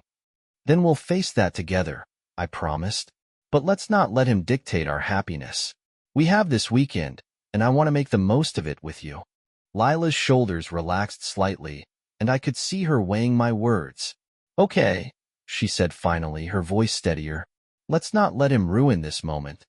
Then we'll face that together, I promised. But let's not let him dictate our happiness. We have this weekend, and I want to make the most of it with you. Lila's shoulders relaxed slightly, and I could see her weighing my words. Okay, she said finally, her voice steadier. Let's not let him ruin this moment.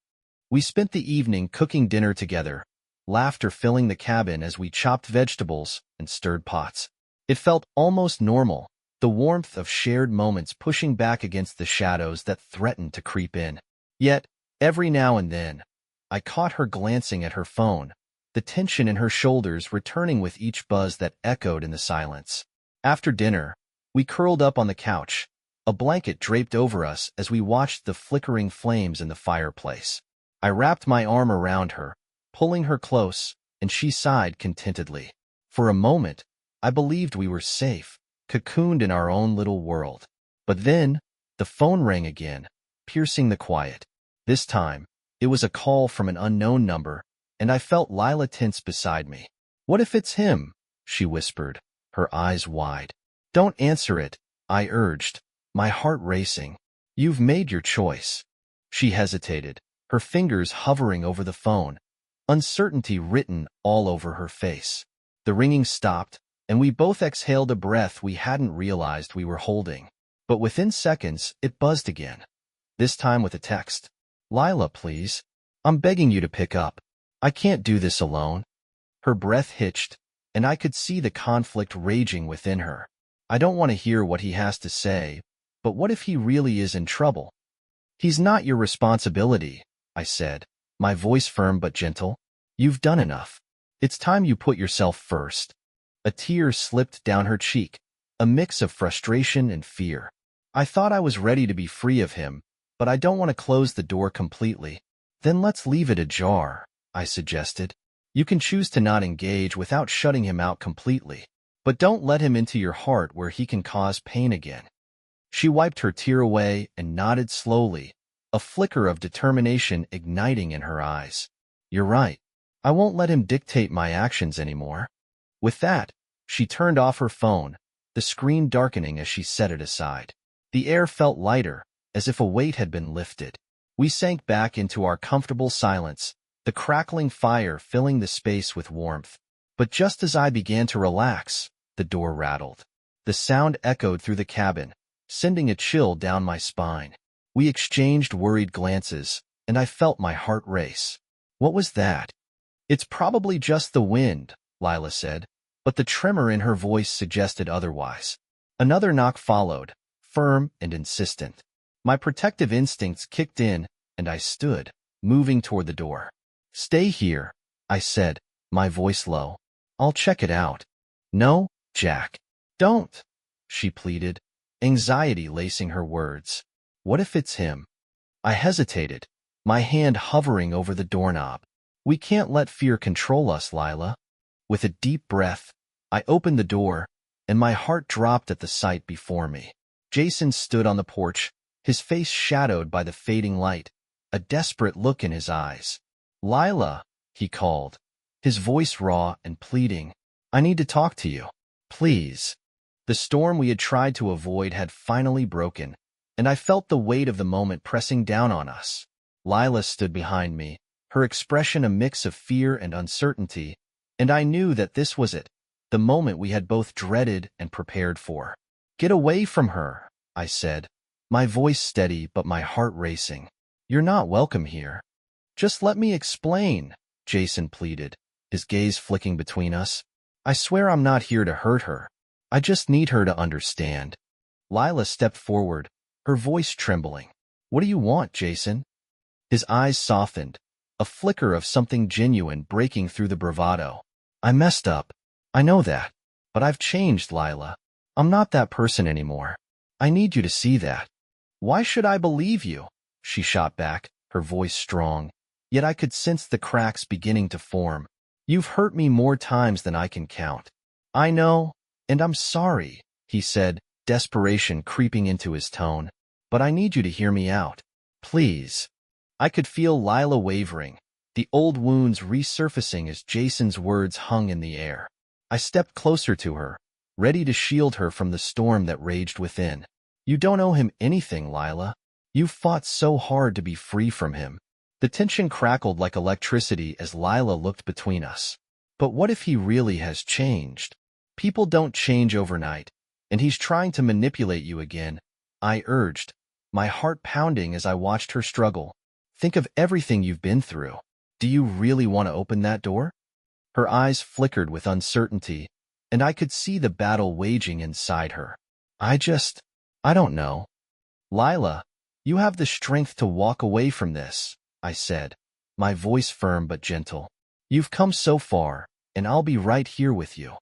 We spent the evening cooking dinner together, laughter filling the cabin as we chopped vegetables and stirred pots. It felt almost normal, the warmth of shared moments pushing back against the shadows that threatened to creep in. Yet, every now and then, I caught her glancing at her phone, the tension in her shoulders returning with each buzz that echoed in the silence. After dinner, we curled up on the couch, a blanket draped over us as we watched the flickering flames in the fireplace. I wrapped my arm around her, pulling her close, and she sighed contentedly. For a moment, I believed we were safe, cocooned in our own little world. But then, the phone rang again, piercing the quiet. This time, it was a call from an unknown number, and I felt Lila tense beside me. What if it's him? She whispered, her eyes wide. Don't answer it, I urged, my heart racing. You've made your choice. She hesitated, her fingers hovering over the phone, uncertainty written all over her face. The ringing stopped, and we both exhaled a breath we hadn't realized we were holding. But within seconds, it buzzed again, this time with a text. Lila, please. I'm begging you to pick up. I can't do this alone. Her breath hitched, and I could see the conflict raging within her. I don't want to hear what he has to say, but what if he really is in trouble? He's not your responsibility, I said, my voice firm but gentle. You've done enough. It's time you put yourself first. A tear slipped down her cheek, a mix of frustration and fear. I thought I was ready to be free of him, but I don't want to close the door completely. Then let's leave it ajar, I suggested. You can choose to not engage without shutting him out completely, but don't let him into your heart where he can cause pain again. She wiped her tear away and nodded slowly, a flicker of determination igniting in her eyes. You're right. I won't let him dictate my actions anymore. With that, she turned off her phone, the screen darkening as she set it aside. The air felt lighter, as if a weight had been lifted. We sank back into our comfortable silence, the crackling fire filling the space with warmth. But just as I began to relax, the door rattled. The sound echoed through the cabin, sending a chill down my spine. We exchanged worried glances, and I felt my heart race. What was that? It's probably just the wind, Lila said, but the tremor in her voice suggested otherwise. Another knock followed, firm and insistent. My protective instincts kicked in, and I stood, moving toward the door. Stay here, I said, my voice low. I'll check it out. No, Jack. Don't, she pleaded, anxiety lacing her words. What if it's him? I hesitated, my hand hovering over the doorknob. We can't let fear control us, Lila. With a deep breath, I opened the door, and my heart dropped at the sight before me. Jason stood on the porch, his face shadowed by the fading light, a desperate look in his eyes. Lila, he called, his voice raw and pleading. I need to talk to you. Please. The storm we had tried to avoid had finally broken, and I felt the weight of the moment pressing down on us. Lila stood behind me, her expression a mix of fear and uncertainty, and I knew that this was it, the moment we had both dreaded and prepared for. Get away from her, I said, my voice steady but my heart racing. You're not welcome here. Just let me explain, Jason pleaded, his gaze flicking between us. I swear I'm not here to hurt her. I just need her to understand. Lila stepped forward, her voice trembling. What do you want, Jason? His eyes softened, a flicker of something genuine breaking through the bravado. I messed up. I know that. But I've changed, Lila. I'm not that person anymore. I need you to see that. Why should I believe you? She shot back, her voice strong. Yet I could sense the cracks beginning to form. You've hurt me more times than I can count. I know, and I'm sorry, he said, desperation creeping into his tone. But I need you to hear me out. Please. I could feel Lila wavering, the old wounds resurfacing as Jason's words hung in the air. I stepped closer to her, ready to shield her from the storm that raged within. You don't owe him anything, Lila. You've fought so hard to be free from him. The tension crackled like electricity as Lila looked between us. But what if he really has changed? People don't change overnight, and he's trying to manipulate you again, I urged, my heart pounding as I watched her struggle. Think of everything you've been through. Do you really want to open that door? Her eyes flickered with uncertainty, and I could see the battle waging inside her. I don't know. Lila, you have the strength to walk away from this, I said, my voice firm but gentle. You've come so far, and I'll be right here with you.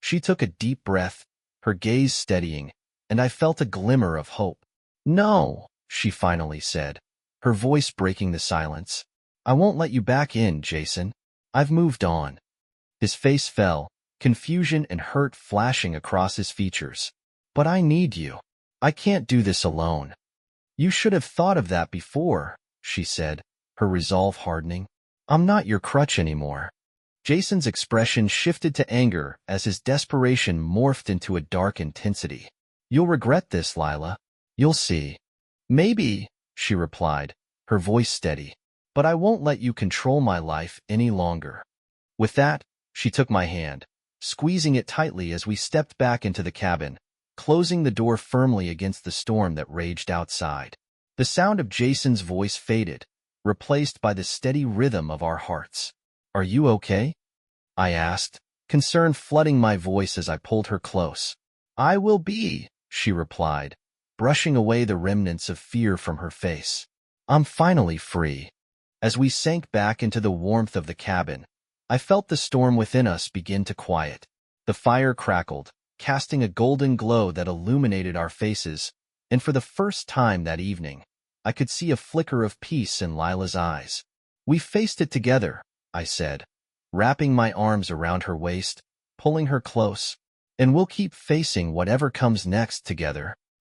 She took a deep breath, her gaze steadying, and I felt a glimmer of hope. No, she finally said, her voice breaking the silence. I won't let you back in, Jason. I've moved on. His face fell, confusion and hurt flashing across his features. But I need you. I can't do this alone. You should have thought of that before, she said, her resolve hardening. I'm not your crutch anymore. Jason's expression shifted to anger as his desperation morphed into a dark intensity. You'll regret this, Lila. You'll see. Maybe, she replied, her voice steady. But I won't let you control my life any longer. With that, she took my hand, squeezing it tightly as we stepped back into the cabin, closing the door firmly against the storm that raged outside. The sound of Jason's voice faded, replaced by the steady rhythm of our hearts. Are you okay? I asked, concern flooding my voice as I pulled her close. I will be, she replied, brushing away the remnants of fear from her face. I'm finally free. As we sank back into the warmth of the cabin, I felt the storm within us begin to quiet. The fire crackled, casting a golden glow that illuminated our faces, and for the first time that evening, I could see a flicker of peace in Lila's eyes. We faced it together, I said, wrapping my arms around her waist, pulling her close, and we'll keep facing whatever comes next together.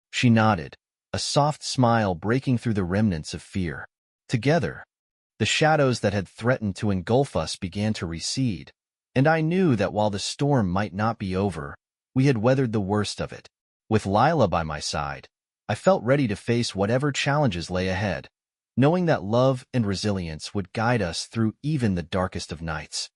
She nodded, a soft smile breaking through the remnants of fear. Together. The shadows that had threatened to engulf us began to recede, and I knew that while the storm might not be over, we had weathered the worst of it. With Lila by my side, I felt ready to face whatever challenges lay ahead, knowing that love and resilience would guide us through even the darkest of nights.